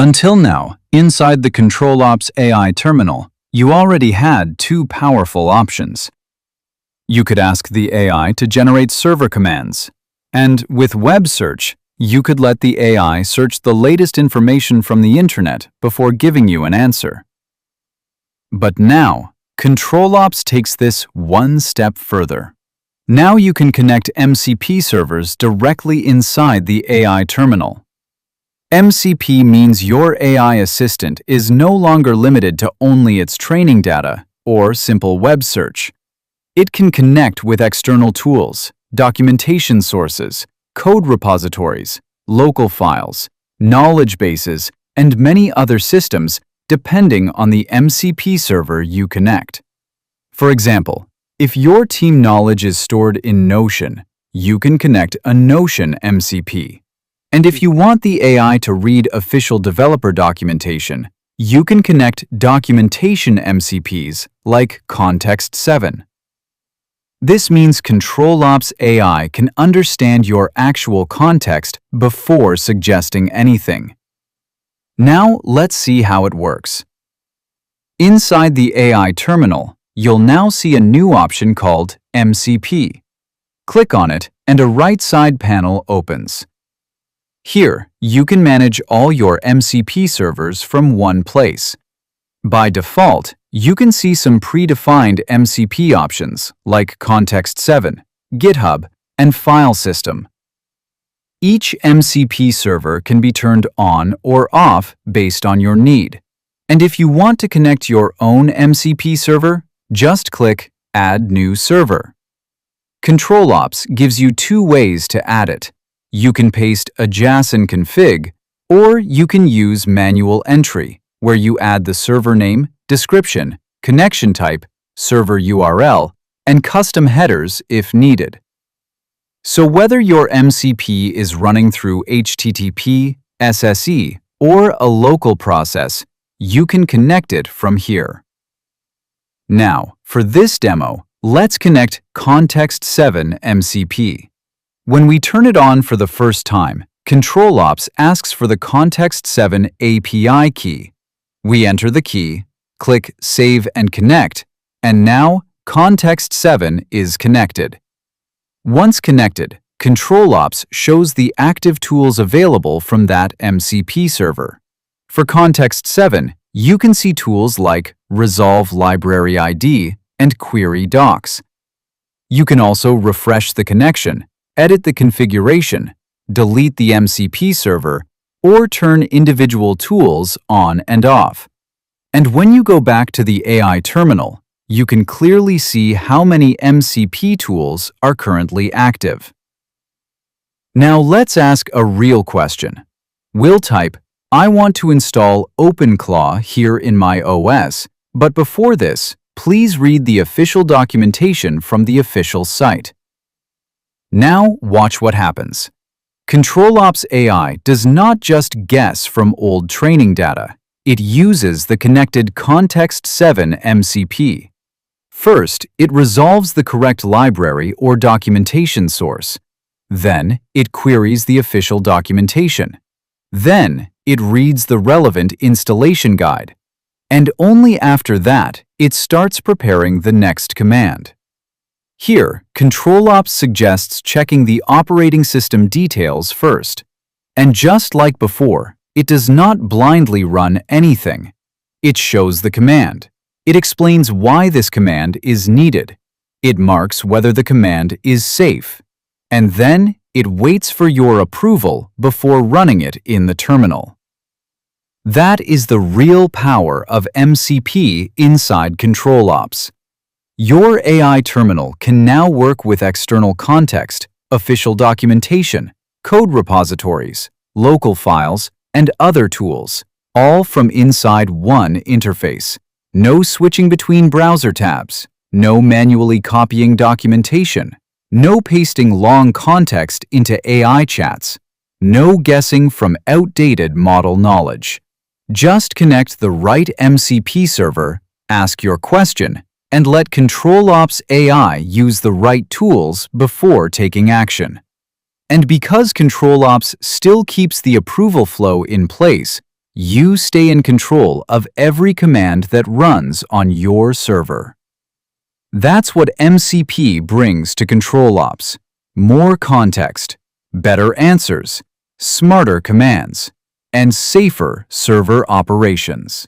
Until now, inside the CtrlOps AI Terminal, you already had two powerful options. You could ask the AI to generate server commands, and with web search, you could let the AI search the latest information from the internet before giving you an answer. But now, CtrlOps takes this one step further. Now you can connect MCP servers directly inside the AI terminal. MCP means your AI assistant is no longer limited to only its training data or simple web search. It can connect with external tools, documentation sources, code repositories, local files, knowledge bases, and many other systems depending on the MCP server you connect. For example, if your team knowledge is stored in Notion, you can connect a Notion MCP. And if you want the AI to read official developer documentation, you can connect documentation MCPs like Context7. This means CtrlOps AI can understand your actual context before suggesting anything. Now let's see how it works. Inside the AI terminal, you'll now see a new option called MCP. Click on it and a right side panel opens. Here, you can manage all your MCP servers from one place. By default, you can see some predefined MCP options like Context7, GitHub, and Filesystem. Each MCP server can be turned on or off based on your need. And if you want to connect your own MCP server, just click Add New Server. CtrlOps gives you two ways to add it. You can paste a JSON config, or you can use manual entry, where you add the server name, description, connection type, server URL, and custom headers if needed. So whether your MCP is running through HTTP, SSE, or a local process, you can connect it from here. Now, for this demo, let's connect Context7 MCP. When we turn it on for the first time, CtrlOps asks for the Context7 API key. We enter the key, click Save and Connect, and now Context7 is connected. Once connected, CtrlOps shows the active tools available from that MCP server. For Context7, you can see tools like Resolve Library ID and Query Docs. You can also refresh the connection, edit the configuration, delete the MCP server, or turn individual tools on and off. And when you go back to the AI terminal, you can clearly see how many MCP tools are currently active. Now let's ask a real question. We'll type, I want to install OpenClaw here in my OS, but before this, please read the official documentation from the official site. Now watch what happens. CtrlOps AI does not just guess from old training data. It uses the connected Context7 MCP. First, it resolves the correct library or documentation source. Then, it queries the official documentation. Then, it reads the relevant installation guide. And only after that, it starts preparing the next command. Here, CtrlOps suggests checking the operating system details first. And just like before, it does not blindly run anything. It shows the command. It explains why this command is needed. It marks whether the command is safe. And then, it waits for your approval before running it in the terminal. That is the real power of MCP inside CtrlOps. Your AI terminal can now work with external context, official documentation, code repositories, local files, and other tools, all from inside one interface. No switching between browser tabs, no manually copying documentation, no pasting long context into AI chats, no guessing from outdated model knowledge. Just connect the right MCP server, ask your question, and let CtrlOps AI use the right tools before taking action. And because CtrlOps still keeps the approval flow in place, You stay in control of every command that runs on your server. That's what MCP brings to CtrlOps. More context, better answers, smarter commands, and safer server operations.